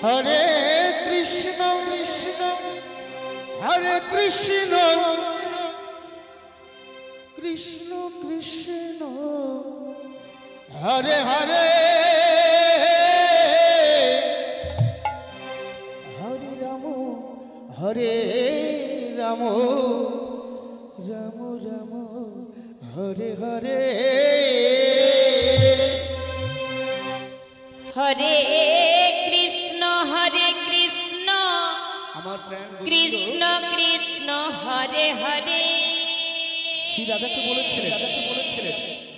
हरे कृष्ण कृष्ण हरे कृष्ण कृष्ण कृष्ण हरे हरे हरे राम राम राम हरे हरे हरे कृष्ण कृष्ण कृष्ण हरे हरे श्री राधा के बोलेছিলেন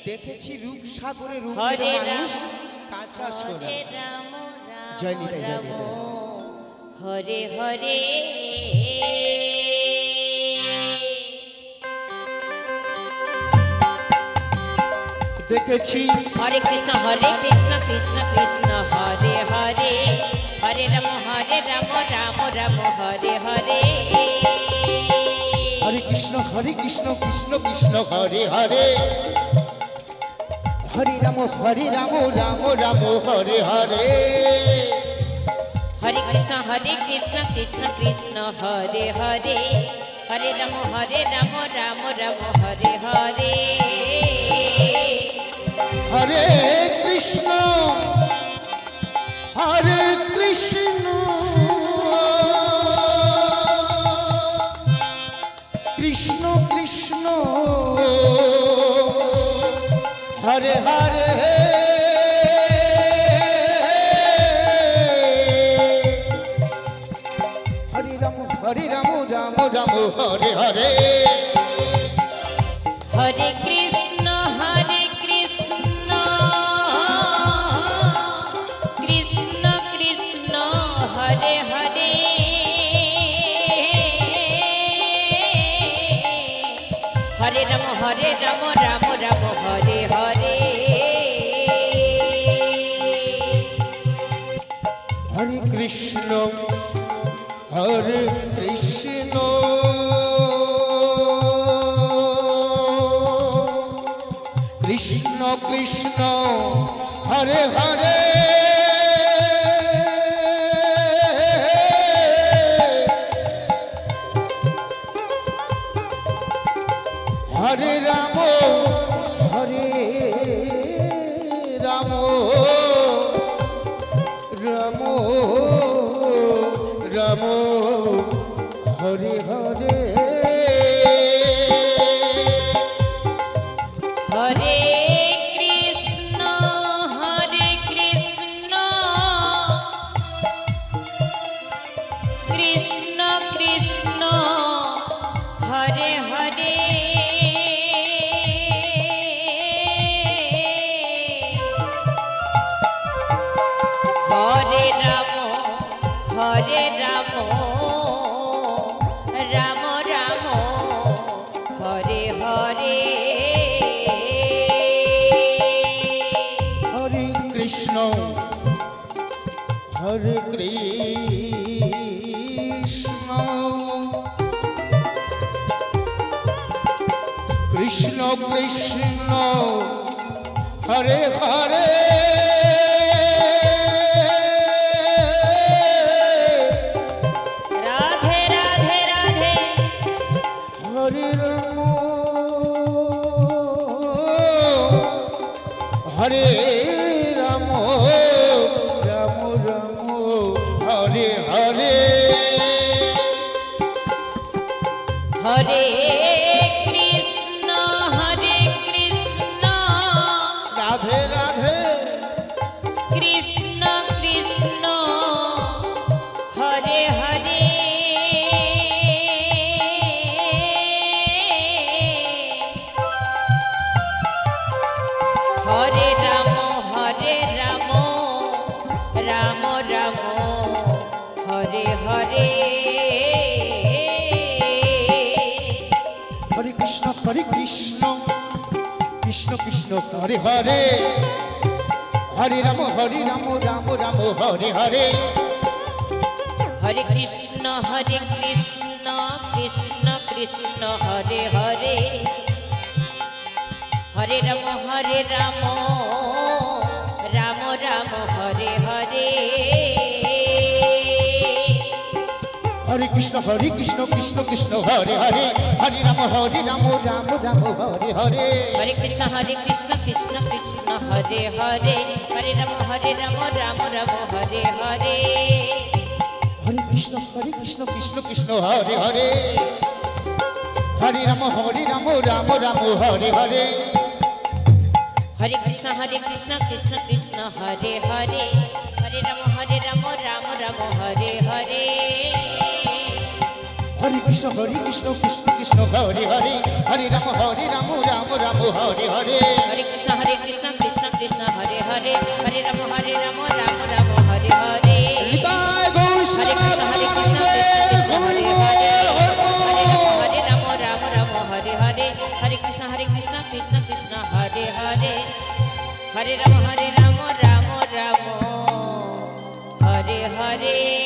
দেখেছি রূপ সাগরে রূপ हरे মানুষ राम কাঁচা সোনা हरे राम জয় নিতাই জয় নিতাই हरे हरे দেখেছি हरे कृष्ण कृष्ण कृष्ण हरे हरे हरे राम राम राम हरे हरे हरे कृष्ण कृष्ण कृष्ण हरे हरे हरे राम राम राम हरे हरे हरे कृष्ण कृष्ण कृष्ण हरे हरे हरे राम राम राम हरे हरे हरे कृष्ण कृष्ण कृष्ण हरे हरे हरे राम राम राम हरे हरे हरे कृष्ण कृष्ण कृष्ण हरे हरे हरे राम राम राम हरे हरे हरे कृष्ण कृष्ण कृष्ण हरे हरे हरे राम राम राम हरे हरे हरे कृष्ण कृष्ण कृष्ण हरे हरे हरे राम राम राम हरे हरे हरे कृष्ण कृष्ण कृष्ण हरे हरे राधे राधे राधे हरे राम हरे राम राम राम हरे हरे हरे कृष्ण राधे राधे कृष्ण कृष्ण हरे हरे हरे राम राम राम हरे हरे हरे कृष्ण कृष्ण कृष्ण हरे हरे हरे राम राम राम हरे हरे हरे कृष्ण कृष्ण कृष्ण हरे हरे हरे राम राम राम हरे हरे হরে কৃষ্ণ কৃষ্ণ কৃষ্ণ হরে হরে হরে রাম রাম রাম হরে হরে হরে কৃষ্ণ কৃষ্ণ কৃষ্ণ হরে হরে হরে রাম রাম রাম হরে হরে হরে কৃষ্ণ কৃষ্ণ কৃষ্ণ হরে হরে হরে রাম রাম রাম হরে হরে হরে কৃষ্ণ কৃষ্ণ কৃষ্ণ হরে হরে হরে রাম রাম রাম হরে হরে হরে কৃষ্ণ কৃষ্ণ কৃষ্ণ হরে হরে হরে রাম রাম রাম হরে হরে হরে কৃষ্ণ কৃষ্ণ কৃষ্ণ হরে হরে হরে রাম রাম রাম হরে হরে হৃদয় গৌর হরে কৃষ্ণ কৃষ্ণ হরে হরে হরে রাম রাম হরে হরে হরে কৃষ্ণ কৃষ্ণ কৃষ্ণ হরে হরে হরে রাম রাম রাম হরে হরে